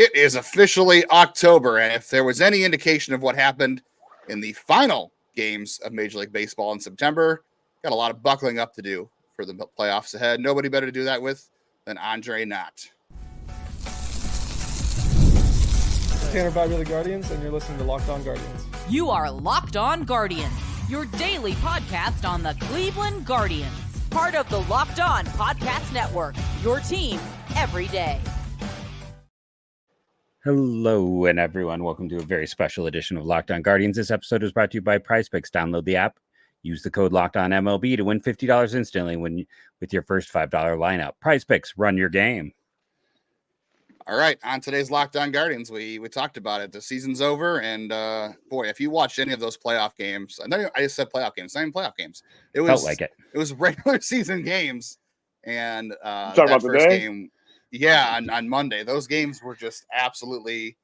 It is officially October, and if there was any indication of what happened in the final games of Major League Baseball in September, got a lot of buckling up to do for the playoffs ahead. Nobody better to do that with than Andre Knott. Tanner Bally Guardians, and you're listening to Locked On Guardians. You are Locked On Guardians, your daily podcast on the Cleveland Guardians. Part of the Locked On Podcast Network, your team every day. Hello, and everyone. Welcome to a very special edition of Locked On Guardians. This episode is brought to you by PrizePicks. Download the app. Use the code Locked On MLB to win $50 instantly with your first $5 lineup. PrizePicks, run your game. All right, on today's Locked On Guardians, we talked about it. The season's over, and boy, if you watched any of those playoff games, I just said playoff games, not even playoff games. It was Felt like it. It was regular season games, and talking about first today? game, yeah, on Monday, those games were just absolutely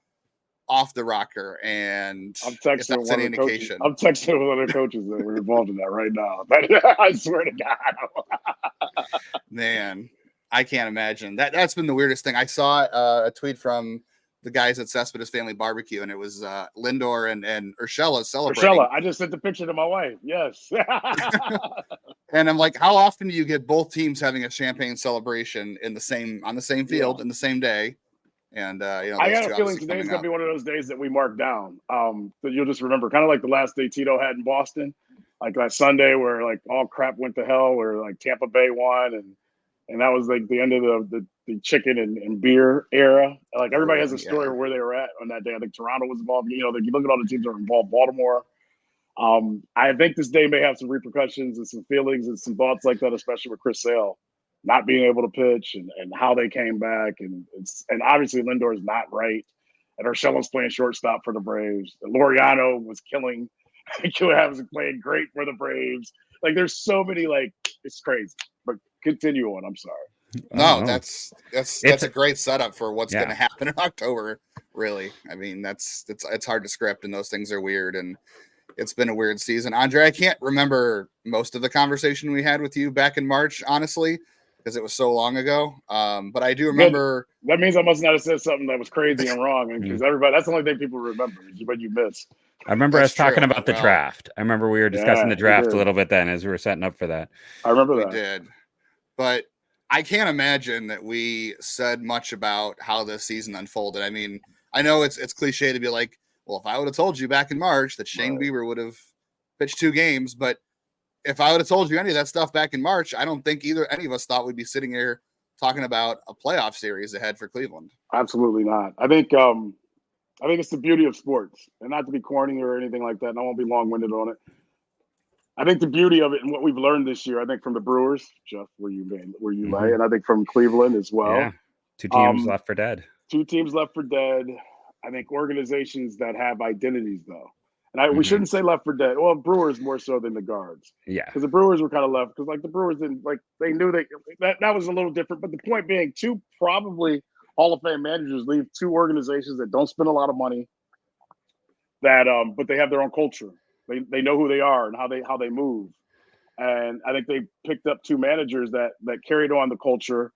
off the rocker. And I'm if texting that's one any of the coaches. indication, I'm texting one of the coaches that were involved in that right now. I swear to God. man, I can't imagine that's been the weirdest thing. I saw a tweet from the guys at Cespedes Family Barbecue, and it was Lindor and Urshela celebrating. Urshela, I just sent the picture to my wife. Yes. And I'm like, how often do you get both teams having a champagne celebration on the same field in the same day? And I got a feeling today's gonna be one of those days that we mark down. That you'll just remember, kind of like the last day Tito had in Boston, like that Sunday where like all crap went to hell, where like Tampa Bay won, and that was like the end of the chicken and beer era. Like everybody has a story of where they were at on that day. I think Toronto was involved. You look at all the teams that were involved. Baltimore. I think this day may have some repercussions and some feelings and some thoughts like that, especially with Chris Sale not being able to pitch and how they came back. And obviously Lindor is not right. And Urshela's playing shortstop for the Braves. And Laureano was killing. was playing great for the Braves. Like there's so many, like it's crazy. But continue on. I'm sorry. No, that's a great setup for what's going to happen in October. Really, I mean, it's hard to script, and those things are weird, and it's been a weird season. Andre, I can't remember most of the conversation we had with you back in March, honestly, because it was so long ago. But I do remember. That means I must not have said something that was crazy and wrong, because that's the only thing people remember is what you missed. I remember us talking about the draft. I remember we were discussing the draft a little bit then as we were setting up for that. I remember that. We did, but I can't imagine that we said much about how this season unfolded. I mean, I know it's cliche to be like, well, if I would have told you back in March that Shane Bieber would have pitched 2 games, but if I would have told you any of that stuff back in March, I don't think any of us thought we'd be sitting here talking about a playoff series ahead for Cleveland. Absolutely not. I think it's the beauty of sports, and not to be corny or anything like that, and I won't be long-winded on it. I think the beauty of it and what we've learned this year, I think from the Brewers, Jeff, where you lay, and I think from Cleveland as well. Yeah. 2 teams left for dead. 2 teams left for dead. I think organizations that have identities, though. And we shouldn't say left for dead. Well, Brewers more so than the Guards. Yeah. Because the Brewers were kind of left. Because, like, the Brewers didn't, like, they knew that was a little different. But the point being, 2 probably Hall of Fame managers leave 2 organizations that don't spend a lot of money, but they have their own culture. They know who they are and how they move. And I think they picked up 2 managers that carried on the culture,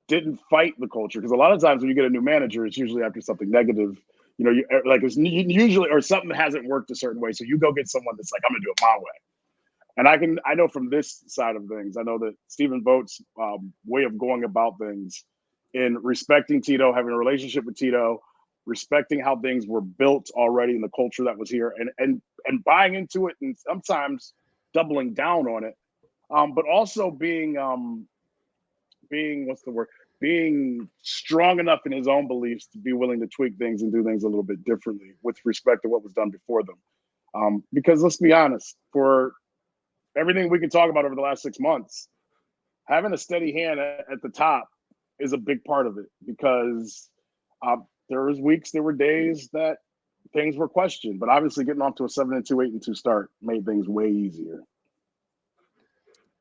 didn't fight the culture. Because a lot of times when you get a new manager, it's usually after something negative. It's usually, or something hasn't worked a certain way. So you go get someone that's like, I'm going to do it my way. And I know from this side of things, I know that Stephen Vogt's way of going about things in respecting Tito, having a relationship with Tito, respecting how things were built already in the culture that was here, and buying into it, and sometimes doubling down on it, but also being strong enough in his own beliefs to be willing to tweak things and do things a little bit differently with respect to what was done before them. Because let's be honest, for everything we can talk about over the last 6 months, having a steady hand at the top is a big part of it, because there were days that things were questioned, but obviously getting off to a 7-2, 8-2 start made things way easier.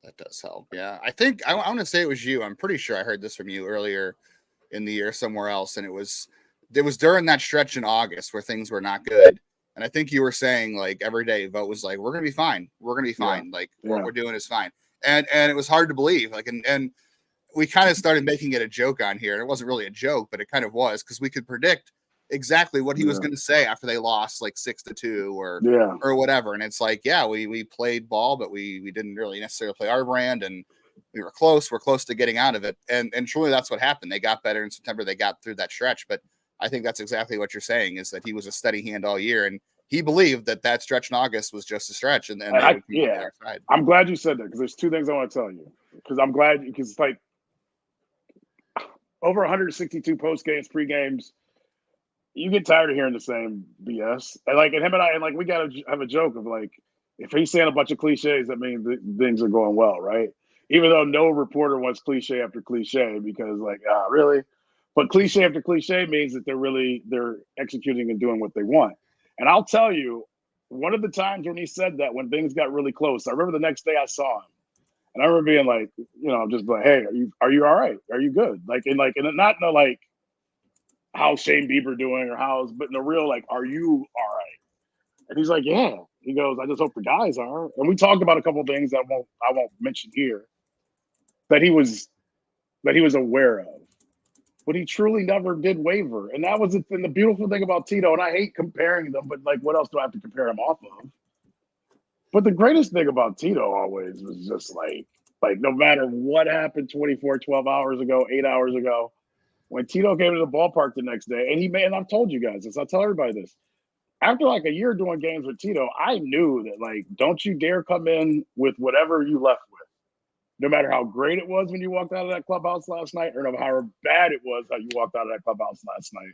That does help. Yeah. I think I want to say it was you. I'm pretty sure I heard this from you earlier in the year somewhere else. And it was during that stretch in August where things were not good. And I think you were saying, like, every day Vogt was like, we're going to be fine. We're going to be fine. Like what we're doing is fine. And it was hard to believe. Like, and we kind of started making it a joke on here. And it wasn't really a joke, but it kind of was, because we could predict exactly what he was going to say after they lost like 6-2 or whatever. And it's like, yeah, we played ball, but we didn't really necessarily play our brand, and we were close. We're close to getting out of it. And truly that's what happened. They got better in September. They got through that stretch. But I think that's exactly what you're saying, is that he was a steady hand all year. And he believed that stretch in August was just a stretch. And they would come the other side. I'm glad you said that, because there's two things I want to tell you. Because I'm glad, because it's like over 162 post games, pre games, you get tired of hearing the same BS. And like, and him and I, and like, we got to have a joke of like, if he's saying a bunch of cliches, that means things are going well, right? Even though no reporter wants cliche after cliche, because like, really? But cliche after cliche means that they're executing and doing what they want. And I'll tell you, one of the times when he said that, when things got really close, I remember the next day I saw him, and I remember being like, just like, hey, are you all right? Are you good? Like, and not in the like, how's Shane Bieber doing, or but in the real, like, are you all right? And he's like, yeah. He goes, I just hope the guys are. And we talked about a couple of things that I won't mention here that he was aware of. But he truly never did waver. And that was the beautiful thing about Tito. And I hate comparing them, but like, what else do I have to compare him off of? But the greatest thing about Tito always was just like no matter what happened 12 hours ago, 8 hours ago, when Tito came to the ballpark the next day, and I've told you guys this, I'll tell everybody this. After like a year doing games with Tito, I knew that like, don't you dare come in with whatever you left with. No matter how great it was when you walked out of that clubhouse last night, or no matter how bad it was how you walked out of that clubhouse last night.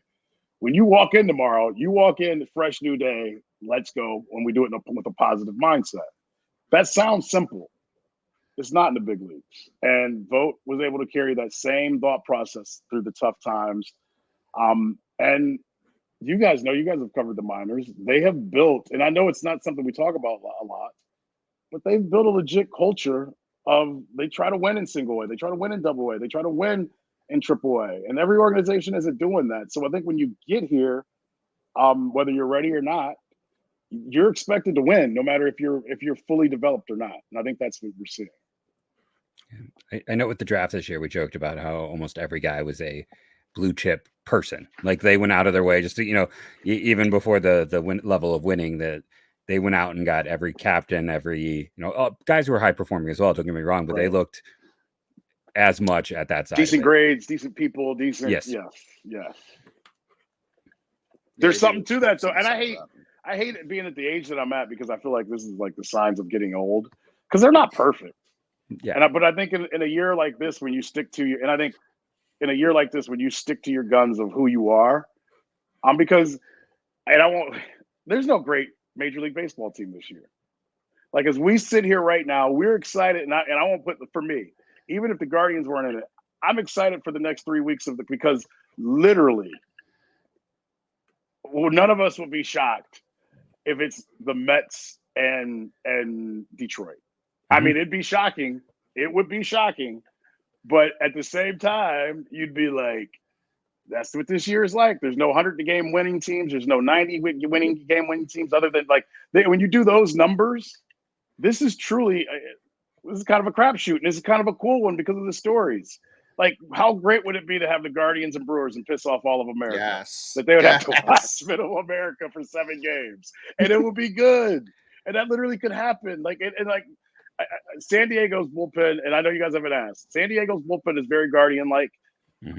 When you walk in tomorrow, you walk in, fresh new day, let's go, when we do it with a positive mindset. That sounds simple. It's not in the big leagues. And Vogt was able to carry that same thought process through the tough times. And you guys have covered the minors. They have built, and I know it's not something we talk about a lot, but they've built a legit culture of, they try to win in single A, they try to win in double A, they try to win in triple A, and every organization isn't doing that. So I think when you get here, whether you're ready or not, you're expected to win, no matter if you're fully developed or not. And I think that's what we're seeing. I know with the draft this year, we joked about how almost every guy was a blue chip person. Like they went out of their way just to, even before the level of winning, that they went out and got every captain, every, guys who were high performing as well. Don't get me wrong, but They looked as much at that side. Decent grades, decent people, decent. Yes. There's something to that though. And I hate it being at the age that I'm at, because I feel like this is like the signs of getting old, because they're not perfect. Yeah. But I think in a year like this, when you stick to your, and I think in a year like this, when you stick to your guns of who you are, because, and I won't, there's no great Major League Baseball team this year. Like, as we sit here right now, we're excited, and I won't put, for me, even if the Guardians weren't in it, I'm excited for the next 3 weeks because literally, none of us will be shocked if it's the Mets and Detroit. I mean, it'd be shocking. It would be shocking. But at the same time, you'd be like, that's what this year is like. There's no 100-game winning teams. There's no 90-game winning teams, other than when you do those numbers, this is truly this is kind of a crapshoot. And this is kind of a cool one because of the stories. Like, how great would it be to have the Guardians and Brewers and piss off all of America? Yes. That they would have to watch Middle America for 7 games. And it would be good. And that literally could happen. San Diego's bullpen, and I know you guys haven't asked, San Diego's bullpen is very Guardian-like.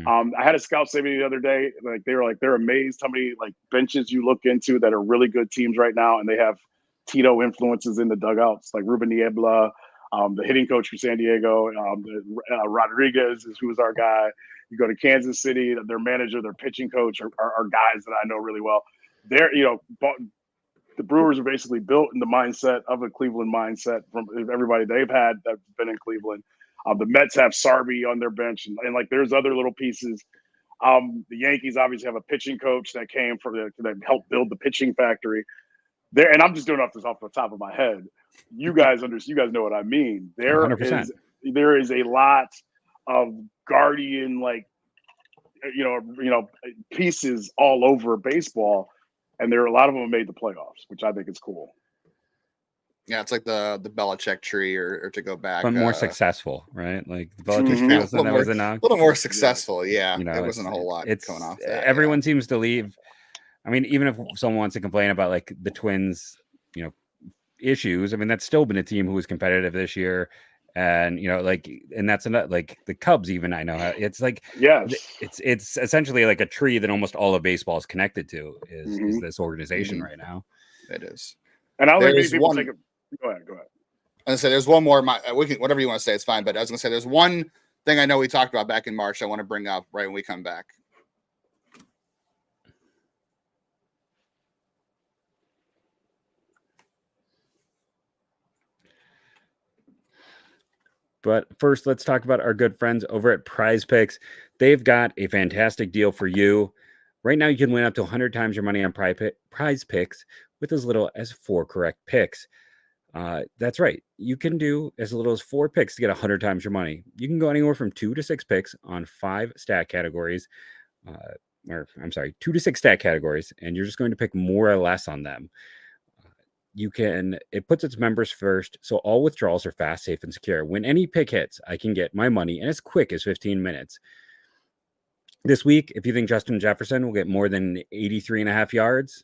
I had a scout say to me the other day, they're amazed how many benches you look into that are really good teams right now, and they have Tito influences in the dugouts, like Ruben Niebla, the hitting coach for San Diego, Rodriguez who is our guy. You go to Kansas City, their manager, their pitching coach are guys that I know really well. The Brewers are basically built in the mindset of a Cleveland mindset from everybody they've had that's been in Cleveland. The Mets have Sarby on their bench, and there's other little pieces. The Yankees obviously have a pitching coach that came from that helped build the pitching factory there. And I'm just doing off the top of my head. You guys know what I mean. There 100%. is a lot of Guardian pieces all over baseball. And there are a lot of them made the playoffs, which I think is cool. Yeah, it's like the Belichick tree, or to go back, but more successful, right? Like the Belichick Mhm. tree a was the one that little was a more, knock. a little more successful. Yeah, You know, there wasn't a whole lot it's coming off that. everyone seems to leave. I mean, even if someone wants to complain about like the Twins, issues, I mean, that's still been a team who was competitive this year. And and that's not like the Cubs, even. I know it's like Yes. it's essentially like a tree that almost all of baseball is connected to is Mhm. this organization Mhm. right now. It is. And I don't think many There's people one. take it. Go ahead. I was gonna say there's one more. We can, whatever you want to say, it's fine. But I was gonna say there's one thing I know we talked about back in March. I want to bring up right when we come back. But first, let's talk about our good friends over at PrizePicks. They've got a fantastic deal for you. Right now, you can win up to 100 times your money on PrizePicks with as little as 4 correct picks. That's right. You can do as little as 4 picks to get 100 times your money. You can go anywhere from 2 to 6 picks on 5 stat categories. 2 to 6 stat categories, and you're just going to pick more or less on them. It puts its members first, so all withdrawals are fast, safe, and secure. When any pick hits, I can get my money in as quick as 15 minutes. This week, if you think Justin Jefferson will get more than 83.5 yards,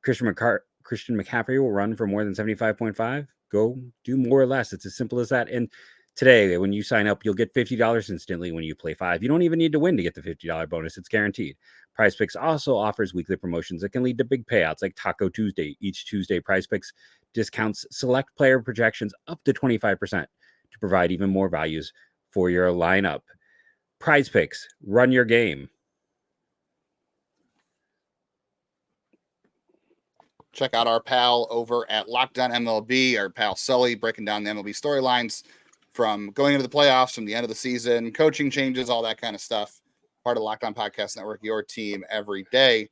Christian McCaffrey will run for more than 75.5, go do more or less. It's as simple as that. And today, when you sign up, you'll get $50 instantly when you play 5. You don't even need to win to get the $50 bonus. It's guaranteed. PrizePicks also offers weekly promotions that can lead to big payouts like Taco Tuesday. Each Tuesday, PrizePicks discounts select player projections up to 25% to provide even more values for your lineup. PrizePicks, run your game. Check out our pal over at Lockdown MLB, our pal Sully, breaking down the MLB storylines from going into the playoffs, from the end of the season, coaching changes, all that kind of stuff. Part of the Lockdown Podcast Network, your team every day.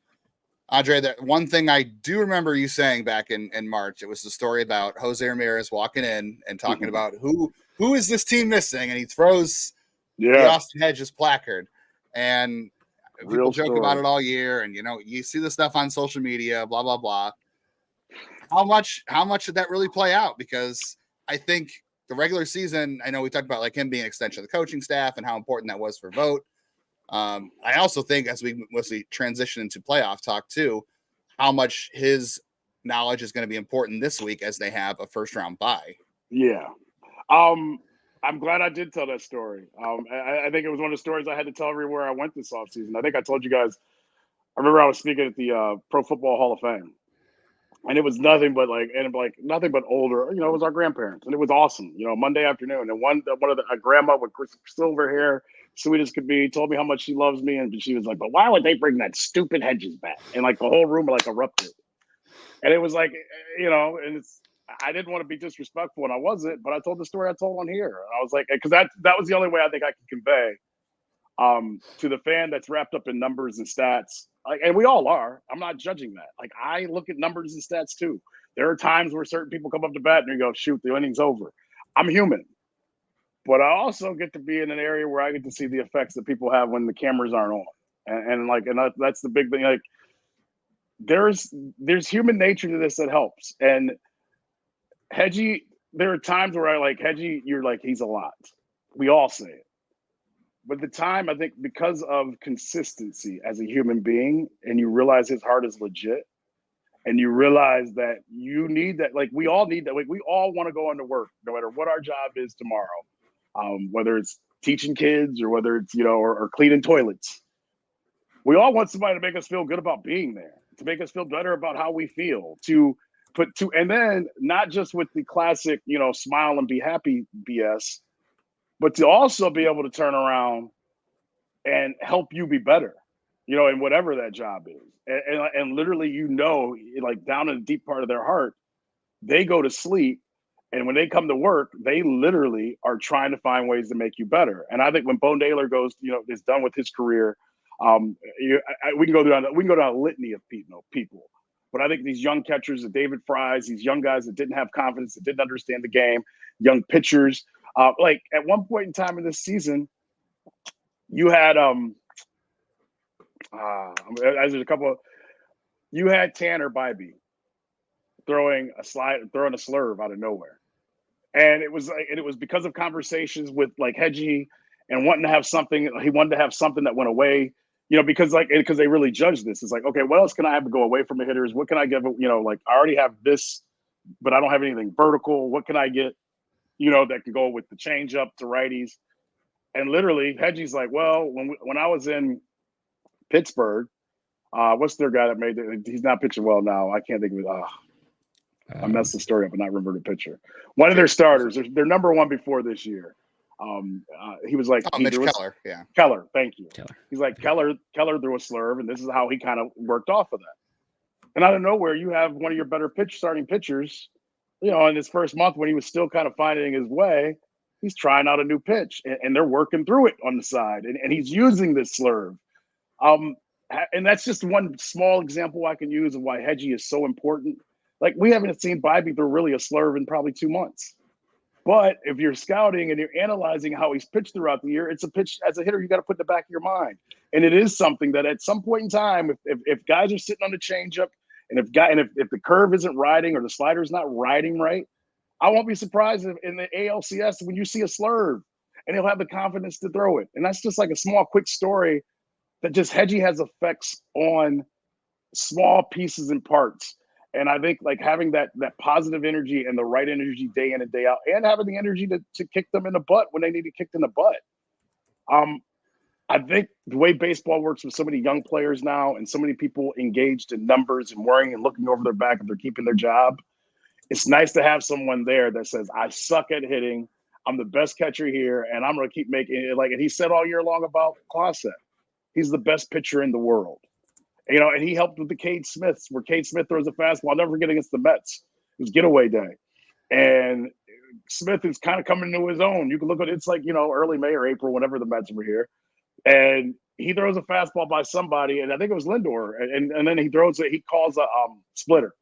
Andre, that one thing I do remember you saying back in March, it was the story about Jose Ramirez walking in and talking about who is this team missing, and he throws the Austin Hedges placard, and people joke about it all year, and you see the stuff on social media, blah blah blah. How much did that really play out? Because I think the regular season, I know we talked about like him being an extension of the coaching staff and how important that was for Vogt. I also think as we transition into playoff talk too, how much his knowledge is going to be important this week as they have a first round bye. Yeah. I'm glad I did tell that story. I think it was one of the stories I had to tell everywhere I went this offseason. I think I told you guys, I remember I was speaking at the Pro Football Hall of Fame. And it was nothing but nothing but older, it was our grandparents, and it was awesome, Monday afternoon. And one of a grandma with silver hair, sweet as could be, told me how much she loves me, and she was like, "But why would they bring that stupid Hedges back?" And like the whole room like erupted, and it was like, and I didn't want to be disrespectful, and I wasn't, but I told the story I told on here, and I was like, because that was the only way I think I could convey to the fan that's wrapped up in numbers and stats. And we all are. I'm not judging that. Like, I look at numbers and stats too. There are times where certain people come up to bat and you go, shoot, the inning's over. I'm human. But I also get to be in an area where I get to see the effects that people have when the cameras aren't on. And that's the big thing. Like, there's human nature to this that helps. And Hedgie, there are times where I like Hedgie, you're like, he's a lot. We all say it. But the time, I think, because of consistency as a human being, and you realize his heart is legit, and you realize that you need that, like we all need that. Like we all want to go into work, no matter what our job is tomorrow, whether it's teaching kids or whether it's, or cleaning toilets. We all want somebody to make us feel good about being there, to make us feel better about how we feel, and then not just with the classic, smile and be happy BS, but to also be able to turn around and help you be better, in whatever that job is. And literally, like down in the deep part of their heart, they go to sleep. And when they come to work, they literally are trying to find ways to make you better. And I think when Bo Naylor goes, is done with his career, we can go down a litany of people. But I think these young catchers, the David Frys, these young guys that didn't have confidence, that didn't understand the game, young pitchers, like at one point in time in this season, you had you had Tanner Bybee throwing a slurve out of nowhere. And it was because of conversations with like Hedgie and wanting to have something. He wanted to have something that went away, because they really judge this. It's like, okay, what else can I have to go away from the hitters? What can I give? Like I already have this, but I don't have anything vertical. What can I get? That can go with the changeup to righties. And literally, Hedgie's like, well, when I was in Pittsburgh, what's their guy that made it? He's not pitching well now. I can't think of it. I messed the story up and not remember the pitcher. One of their starters, their number one before this year. He was like, Mitch Keller. Yeah. Keller. Thank you. Keller. He's like, Keller threw a slurve, and this is how he kind of worked off of that. And out of nowhere, you have one of your better starting pitchers, in his first month when he was still kind of finding his way, he's trying out a new pitch, and they're working through it on the side, and he's using this slurve. And that's just one small example I can use of why Hedgie is so important. Like, we haven't seen Bybee throw really a slurve in probably 2 months. But if you're scouting and you're analyzing how he's pitched throughout the year, it's a pitch as a hitter you got to put in the back of your mind. And it is something that at some point in time, if guys are sitting on the changeup, and if the curve isn't riding or the slider's not riding right, I won't be surprised if in the ALCS when you see a slurve and he'll have the confidence to throw it. And that's just like a small, quick story that just Hedgie has effects on small pieces and parts. And I think like having that positive energy and the right energy day in and day out, and having the energy to kick them in the butt when they need to kick in the butt. I think the way baseball works with so many young players now and so many people engaged in numbers and worrying and looking over their back if they're keeping their job, it's nice to have someone there that says, I suck at hitting. I'm the best catcher here, and I'm going to keep making it. And he said all year long about Clausen. He's the best pitcher in the world. And he helped with the Cade Smiths, where Cade Smith throws a fastball. I'll never forget against the Mets. It was getaway day. And Smith is kind of coming into his own. You can look at it's like, early May or April, whenever the Mets were here. And he throws a fastball by somebody, and I think it was Lindor. And then he calls a splitter.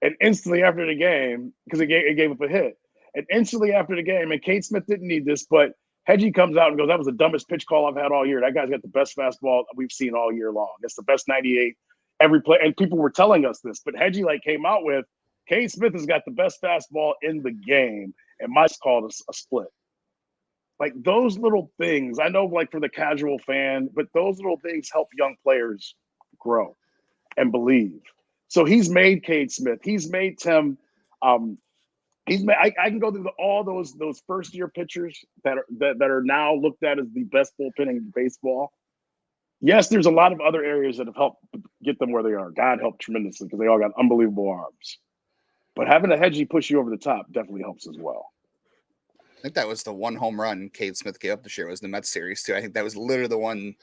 And instantly after the game, because it gave up a hit, and instantly after the game, and Cade Smith didn't need this, but Hedgie comes out and goes, that was the dumbest pitch call I've had all year. That guy's got the best fastball we've seen all year long. It's the best 98 every play. And people were telling us this, but Hedgie came out with, Cade Smith has got the best fastball in the game, and Mike's called a split. Like those little things, I know for the casual fan, but those little things help young players grow and believe. So he's made Cade Smith. He's made Tim. I can go through all those first year pitchers that are now looked at as the best bullpen in baseball. Yes, there's a lot of other areas that have helped get them where they are. God helped tremendously because they all got unbelievable arms. But having a Hedgie push you over the top definitely helps as well. I think that was the one home run Cade Smith gave up this year was the Mets series too. I think that was literally the one.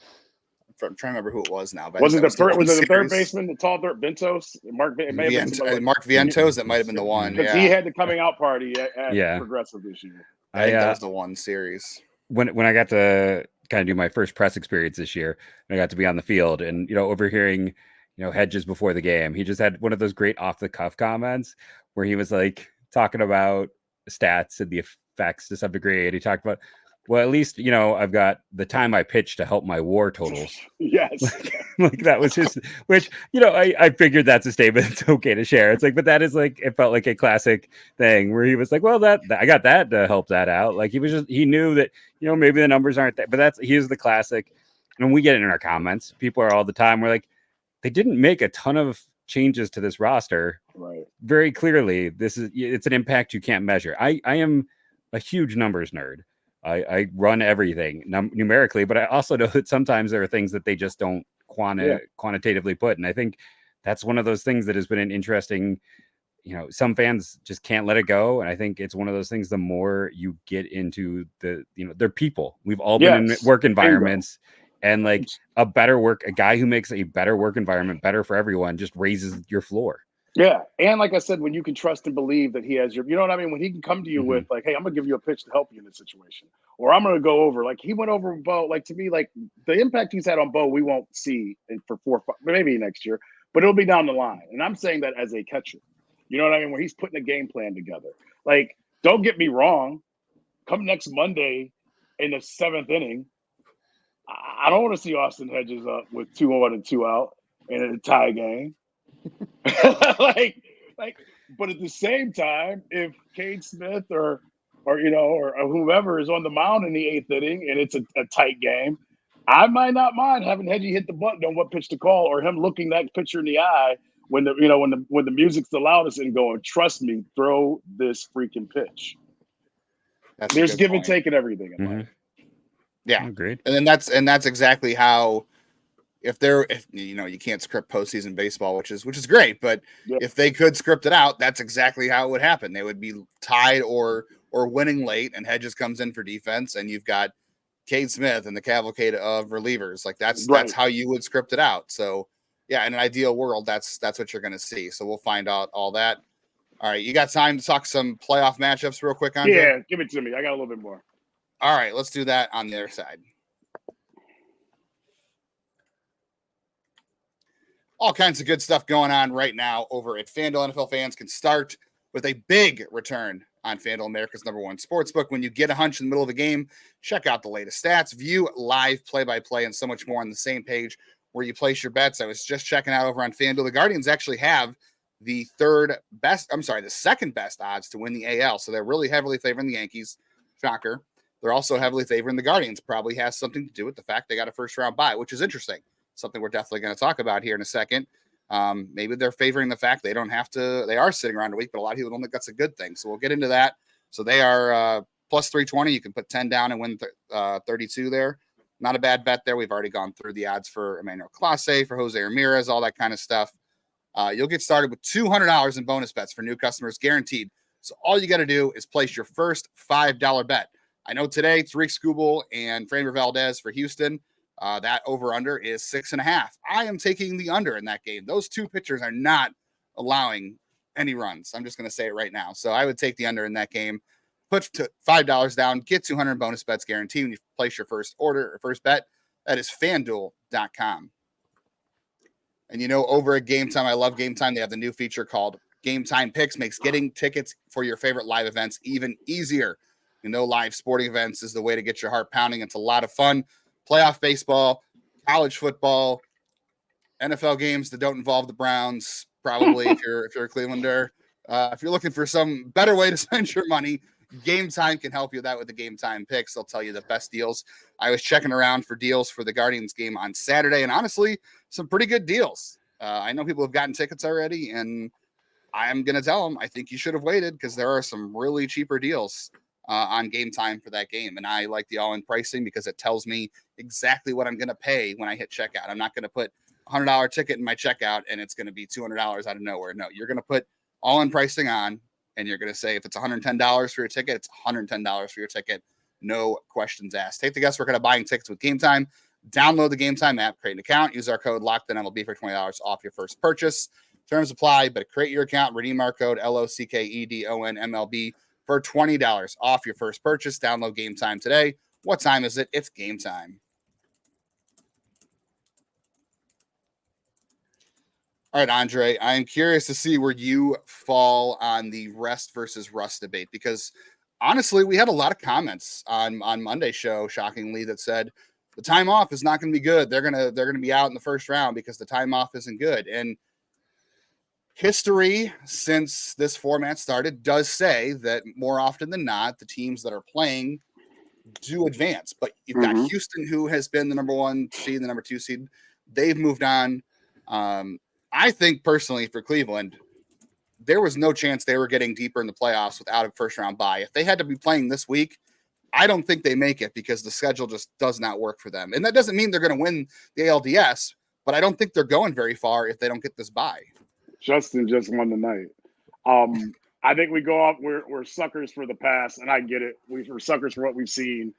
I'm trying to remember who it was now. But was it the third baseman, the tall third Ventos? Mark Vientos? That might have been the one. Because he had the coming out party at Progressive this year. I think that was the one series. When I got to kind of do my first press experience this year, and I got to be on the field and overhearing Hedges before the game, he just had one of those great off the cuff comments where he was like talking about stats and the effects to some degree, and he talked about, well, at least, I've got the time I pitched to help my WAR totals. Yes. Like that was his, which, I figured that's a statement it's okay to share. It's like, but that is it felt like a classic thing where he was like, well, that I got that to help that out. Like he knew that, maybe the numbers aren't there, but he's the classic. And we get it in our comments. People are all the time. We're like, they didn't make a ton of changes to this roster. Right. Very clearly, it's an impact you can't measure. I am a huge numbers nerd. I run everything numerically, but I also know that sometimes there are things that they just don't quantitatively put. And I think that's one of those things that has been an interesting, some fans just can't let it go. And I think it's one of those things, the more you get into they're people. We've all been in work environments, and a guy who makes a better work environment better for everyone just raises your floor. Yeah. And like I said, when you can trust and believe that he has your, what I mean? When he can come to you with hey, I'm going to give you a pitch to help you in this situation, or I'm going to go over, he went over Bo, to me, the impact he's had on Bo, we won't see for 4 or 5, maybe next year, but it'll be down the line. And I'm saying that as a catcher, you know what I mean? Where he's putting a game plan together. Don't get me wrong. Come next Monday in the 7th inning, I don't want to see Austin Hedges up with 2-1 and 2 out in a tie game. Like, but at the same time, if Cade Smith or whoever is on the mound in the 8th inning and it's a tight game, I might not mind having Hedgie hit the button on what pitch to call, or him looking that pitcher in the eye when the music's the loudest and going, "Trust me, throw this freaking pitch." There's give and take and everything in life. Yeah, agreed. And then that's exactly how. If you can't script postseason baseball, which is great, but if they could script it out, that's exactly how it would happen. They would be tied or winning late, and Hedges comes in for defense, and you've got Cade Smith and the cavalcade of relievers. Like that's how you would script it out. So yeah, in an ideal world, that's what you're going to see. So we'll find out all that. All right, you got time to talk some playoff matchups real quick, Andre? Yeah, give it to me. I got a little bit more. All right, let's do that on the other side. All kinds of good stuff going on right now over at FanDuel. NFL fans can start with a big return on FanDuel, America's #1 sportsbook. When you get a hunch in the middle of a game, check out the latest stats, view live play-by-play, and so much more on the same page where you place your bets. I was just checking out over on FanDuel. The Guardians actually have the second best odds to win the AL. So they're really heavily favoring the Yankees. Shocker. They're also heavily favoring the Guardians. Probably has something to do with the fact they got a first-round bye, which is interesting. Something we're definitely going to talk about here in a second. Maybe they're favoring the fact they don't have to. They are sitting around a week, but a lot of people don't think that's a good thing. So we'll get into that. So they are plus 320. You can put 10 down and win 32 there. Not a bad bet there. We've already gone through the odds for Emmanuel Clase, for Jose Ramirez, all that kind of stuff. You'll get started with $200 in bonus bets for new customers, guaranteed. So all you got to do is place your first $5 bet. I know today it's Rick Skubal and Framber Valdez for Houston. That over-under is 6.5. I am taking the under in that game. Those two pitchers are not allowing any runs. I'm just going to say it right now. So I would take the under in that game. Put $5 down, get 200 bonus bets guaranteed when you place your first order or first bet. That is FanDuel.com. And over at Gametime, I love Gametime. They have the new feature called Gametime Picks. Makes getting tickets for your favorite live events even easier. Live sporting events is the way to get your heart pounding. It's a lot of fun. Playoff baseball, college football, NFL games that don't involve the Browns, probably if you're a Clevelander. If you're looking for some better way to spend your money, Gametime can help you with that with the Gametime Picks. They'll tell you the best deals. I was checking around for deals for the Guardians game on Saturday, and honestly, some pretty good deals. I know people have gotten tickets already, and I'm going to tell them I think you should have waited because there are some really cheaper deals on Gametime for that game. And I like the all-in pricing because it tells me exactly what I'm going to pay when I hit checkout. I'm not going to put a $100 ticket in my checkout and it's going to be $200 out of nowhere. No, you're going to put all-in pricing on, and you're going to say if it's $110 for your ticket, it's $110 for your ticket. No questions asked. Take the guesswork out of buying tickets with Gametime. Download the Gametime app, create an account, use our code LOCKEDON for $20 off your first purchase. Terms apply, but create your account, redeem our code LOCKEDONMLB for $20 off your first purchase. Download Gametime today. What time is it? It's game time. All right, Andre, I am curious to see where you fall on the rest versus rust debate, because honestly, we had a lot of comments on Monday's show, shockingly, that said the time off is not going to be good. They're going to be out in the first round because the time off isn't good. And history, since this format started, does say that more often than not, the teams that are playing do advance. But you've got Houston, who has been the number 1 seed, the number 2 seed. They've moved on. I think personally for Cleveland, there was no chance they were getting deeper in the playoffs without a first round bye. If they had to be playing this week, I don't think they make it because the schedule just does not work for them. And that doesn't mean they're going to win the ALDS, but I don't think they're going very far if they don't get this bye. Justin just won tonight. I think we go off. We're suckers for the past, and I get it. We're suckers for what we've seen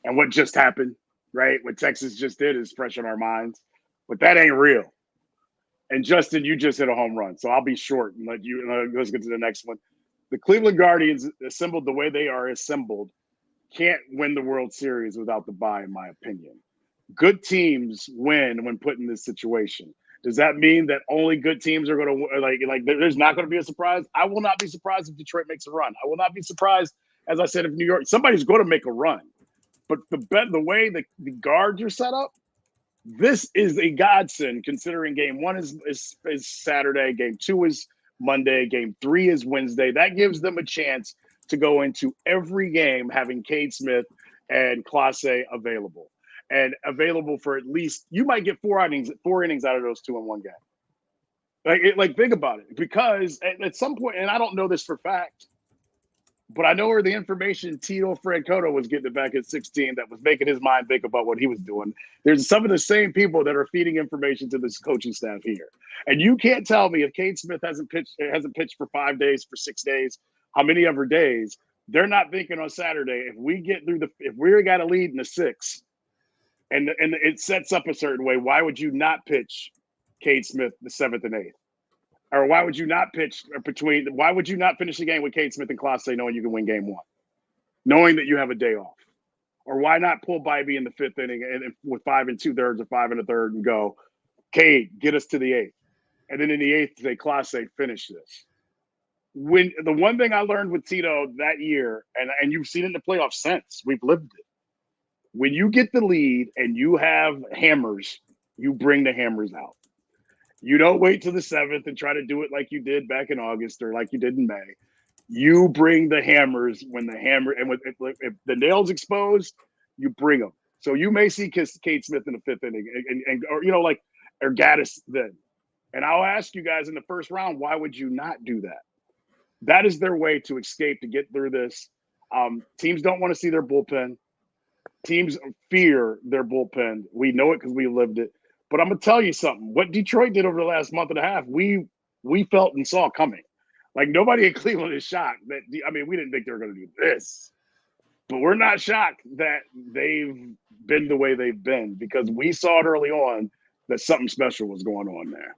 and what just happened, right? What Texas just did is fresh in our minds, but that ain't real. And Justin, you just hit a home run, so I'll be short and let you. Let's get to the next one. The Cleveland Guardians, assembled the way they are assembled, can't win the World Series without the bye, in my opinion. Good teams win when put in this situation. Does that mean that only good teams are going to like? There's not going to be a surprise. I will not be surprised if Detroit makes a run. I will not be surprised, as I said, if New York, somebody's going to make a run. But the way the guards are set up, this is a godsend considering game 1 is Saturday, game 2 is Monday. Game 3 is Wednesday. That gives them a chance to go into every game having Cade Smith and Clase available. And available for at least, you might get 4 innings out of those 2 in one game. Like think about it. Because at some point, and I don't know this for fact, but I know where the information Tito Francona was getting it back at 16 that was making his mind think about what he was doing. There's some of the same people that are feeding information to this coaching staff here. And you can't tell me if Cade Smith hasn't pitched for 5 days, for 6 days, how many other days, they're not thinking on Saturday, if we got a lead in the 6th and it sets up a certain way, why would you not pitch Cade Smith the 7th and 8th? Or why would you not finish the game with Cade Smith and Clase knowing you can win game 1, knowing that you have a day off? Or why not pull Bybee in the 5th inning and with 5 2/3 or 5 1/3 and go, Cade, get us to the 8th. And then in the 8th, say, Clase, finish this. When the one thing I learned with Tito that year, and you've seen it in the playoffs since, we've lived it. When you get the lead and you have hammers, you bring the hammers out. You don't wait till the 7th and try to do it like you did back in August or like you did in May. You bring the hammers when the hammer, and if the nail's exposed, you bring them. So you may see Cade Smith in the 5th inning or Gaddis then. And I'll ask you guys in the first round, why would you not do that? That is their way to escape, to get through this. Teams don't want to see their bullpen. Teams fear their bullpen. We know it because we lived it. But I'm going to tell you something. What Detroit did over the last month and a half, we felt and saw coming. Like, nobody in Cleveland is shocked that – we didn't think they were going to do this. But we're not shocked that they've been the way they've been, because we saw it early on that something special was going on there.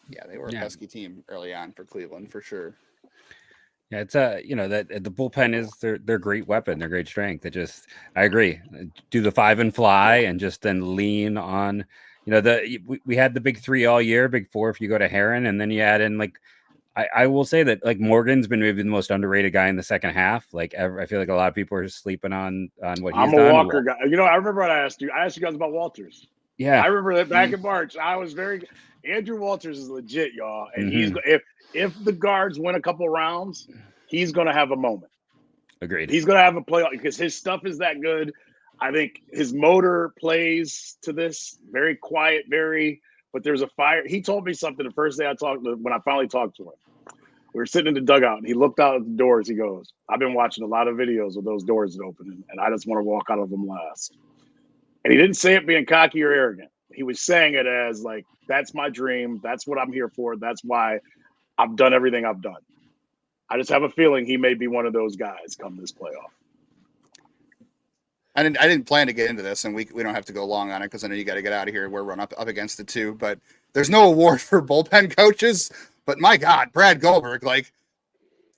Yeah, they were a pesky team early on for Cleveland, for sure. Yeah, it's that the bullpen is their great weapon, their great strength. I agree. Do the 5 and fly, and just then lean on, we had the big 3 all year, big 4 if you go to Heron, and then you add in I will say that Morgan's been maybe the most underrated guy in the second half. I feel like a lot of people are sleeping on what he's done. I'm a Walker guy. I remember what I asked you. I asked you guys about Walters. Yeah, I remember that back in March. I was Andrew Walters is legit, y'all, and he's if the guards win a couple rounds, he's going to have a moment. Agreed. He's going to have a playoff because his stuff is that good. I think his motor plays to this, very quiet, but there's a fire. He told me something the first day when I finally talked to him. We were sitting in the dugout, and he looked out at the doors. He goes, I've been watching a lot of videos with those doors opening, and I just want to walk out of them last. And he didn't say it being cocky or arrogant. He was saying it as that's my dream. That's what I'm here for. That's why I've done everything I've done. I just have a feeling he may be one of those guys come this playoff. I didn't plan to get into this, and we don't have to go long on it because I know you got to get out of here. We're run up against it too. But there's no award for bullpen coaches. But my God, Brad Goldberg,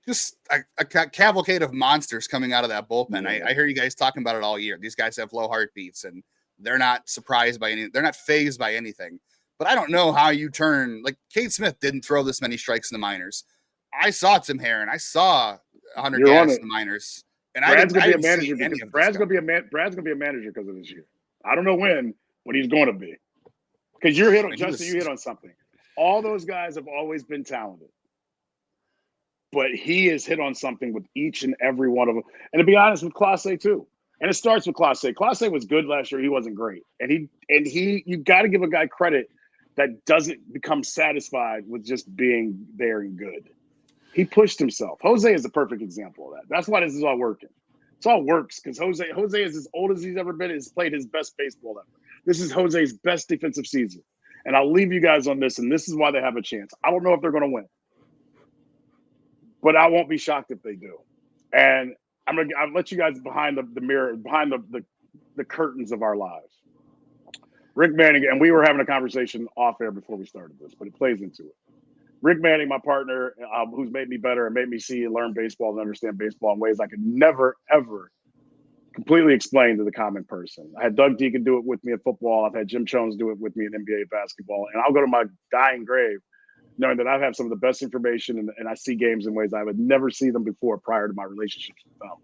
just a cavalcade of monsters coming out of that bullpen. Yeah. I hear you guys talking about it all year. These guys have low heartbeats, and they're not surprised by anything. They're not fazed by anything. But I don't know how you turn Cade Smith didn't throw this many strikes in the minors. I saw Tim Herron. I saw 100 gas in the minors. And Brad's going to be a manager. Brad's going to be a manager because of this year. I don't know when, but he's going to be. Because you hit on something. All those guys have always been talented. But he has hit on something with each and every one of them. And to be honest, with Clase too. And it starts with Clase. Clase was good last year. He wasn't great. And you got to give a guy credit that doesn't become satisfied with just being there and good. He pushed himself. Jose is a perfect example of that. That's why this is all working. It's all works because Jose is as old as he's ever been. He's played his best baseball ever. This is Jose's best defensive season. And I'll leave you guys on this, and this is why they have a chance. I don't know if they're going to win, but I won't be shocked if they do. And I'll let you guys behind the mirror, behind the curtains of our lives. Rick Manning, and we were having a conversation off air before we started this, but it plays into it. Rick Manning, my partner, who's made me better and made me see and learn baseball and understand baseball in ways I could never, ever completely explain to the common person. I had Doug Deacon do it with me in football. I've had Jim Jones do it with me in NBA basketball. And I'll go to my dying grave knowing that I have some of the best information and I see games in ways I would never see them before prior to my relationships with them.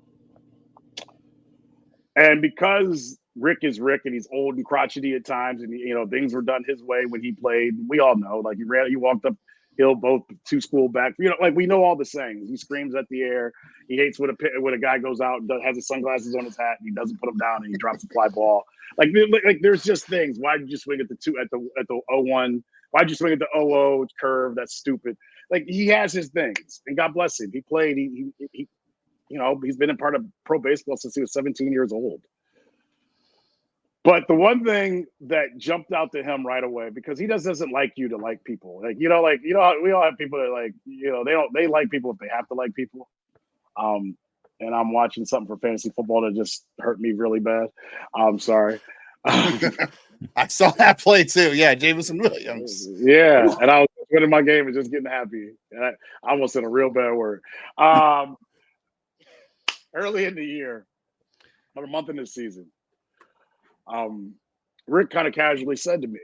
And because Rick is Rick and he's old and crotchety at times and, things were done his way when he played. We all know, he walked up He'll both two school back. Like we know all the sayings. He screams at the air. He hates when a guy goes out and has his sunglasses on his hat and he doesn't put them down and he drops a fly ball. Like there's just things. Why did you swing at the 0-1? Why'd you swing at the 0-0 curve? That's stupid. Like he has his things, and God bless him. He played. He he's been a part of pro baseball since he was 17 years old. But the one thing that jumped out to him right away, because he doesn't like you to like people. We all have people that they like people if they have to like people. And I'm watching something for fantasy football that just hurt me really bad. I'm sorry. I saw that play too. Yeah, Jameson Williams. Yeah, and I was winning my game and just getting happy. And I almost said a real bad word. Early in the year, about a month in this season, Rick kind of casually said to me,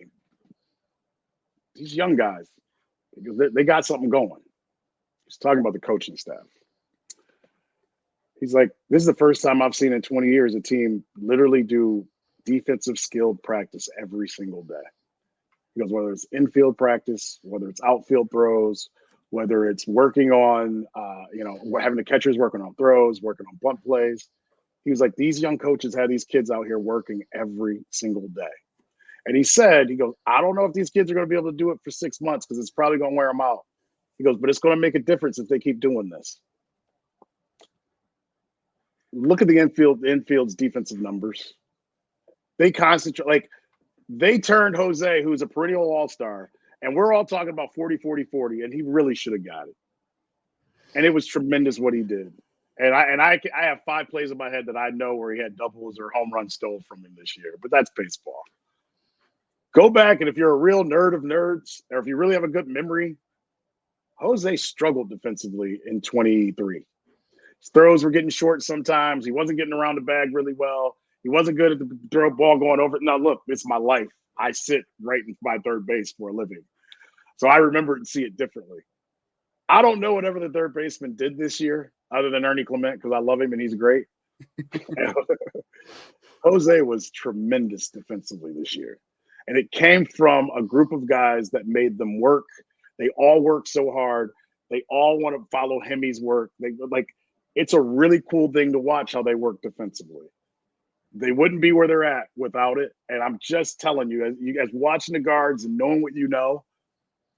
these young guys, because they got something going. He's talking about the coaching staff. He's like, this is the first time I've seen in 20 years a team literally do defensive skilled practice every single day. He goes, whether it's infield practice, whether it's outfield throws, whether it's working on, having the catchers working on throws, working on bunt plays. He was like, these young coaches have these kids out here working every single day. And he goes, I don't know if these kids are going to be able to do it for 6 months because it's probably going to wear them out. He goes, but it's going to make a difference if they keep doing this. Look at the infield's defensive numbers. They concentrate, they turned Jose, who's a perennial all-star, and we're all talking about 40, 40, 40, and he really should have got it. And it was tremendous what he did. And I have 5 plays in my head that I know where he had doubles or home runs stole from him this year, but that's baseball. Go back, and if you're a real nerd of nerds, or if you really have a good memory, Jose struggled defensively in 23. His throws were getting short sometimes. He wasn't getting around the bag really well. He wasn't good at the throw ball going over. Now, look, it's my life. I sit right in my third base for a living. So I remember and see it differently. I don't know whatever the third baseman did this year other than Ernie Clement because I love him and he's great. Jose was tremendous defensively this year. And it came from a group of guys that made them work. They all work so hard. They all want to follow Hemi's work. It's a really cool thing to watch how they work defensively. They wouldn't be where they're at without it. And I'm just telling you, as you guys watching the guards and knowing what you know,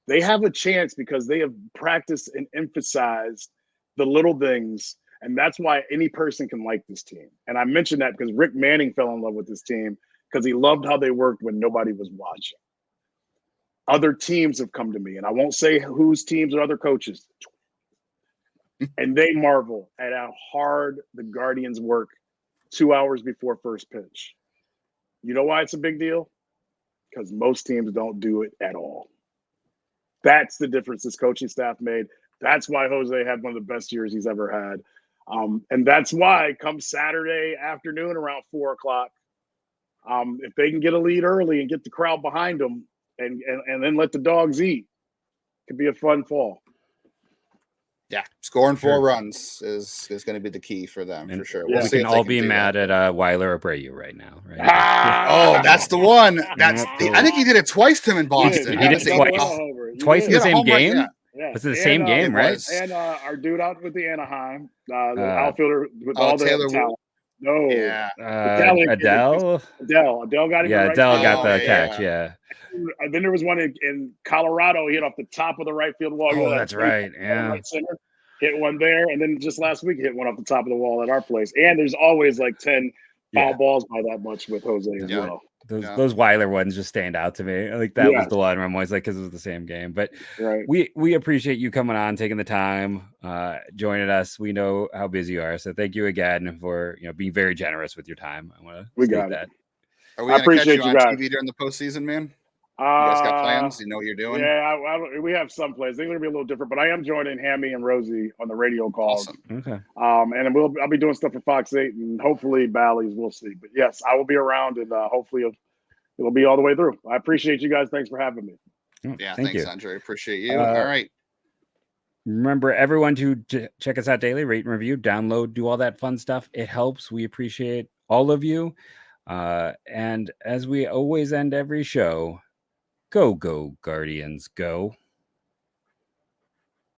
they have a chance because they have practiced and emphasized the little things. And that's why any person can like this team. And I mentioned that because Rick Manning fell in love with this team because he loved how they worked when nobody was watching. Other teams have come to me, and I won't say whose teams or other coaches, and they marvel at how hard the Guardians work 2 hours before first pitch. You know why it's a big deal? Because most teams don't do it at all. That's the difference this coaching staff made. That's why Jose had one of the best years he's ever had. And that's why come Saturday afternoon around 4 o'clock, if they can get a lead early and get the crowd behind them and then let the dogs eat, it could be a fun fall. Yeah, scoring 4 runs is going to be the key for them, for sure. We'll we can all be mad at Weiler Abreu right now, right? Oh, that's the one. I think he did it twice to him in Boston. He did it twice in the same game? Yeah. Was it the same game, right? And our dude out with the Anaheim, the outfielder with all the talent. No. Yeah. Adele got him. Yeah, Adele got the catch, yeah. And then there was one in Colorado. He hit off the top of the right field wall. Oh, that's right. Yeah. Right center. Hit one there. And then just last week, he hit one off the top of the wall at our place. And there's always like 10 foul balls by that much with Jose as well. Those Weiler ones just stand out to me. Like that was the one where I'm always like, because it was the same game. But we appreciate you coming on, taking the time, joining us. We know how busy you are, so thank you again for being very generous with your time. I want to state that. Are we going to catch you on TV during the postseason, man? You guys got plans? You know what you're doing? Yeah, we have some plans. They're going to be a little different, but I am joining Hammy and Rosie on the radio calls. Awesome. Okay. And I'll be doing stuff for Fox 8 and hopefully Bally's. We'll see. But yes, I will be around and hopefully it'll be all the way through. I appreciate you guys. Thanks for having me. Yeah, thanks, Andre. Appreciate you. All right. Remember, everyone, to check us out daily, rate and review, download, do all that fun stuff. It helps. We appreciate all of you. And as we always end every show, go Guardians, go.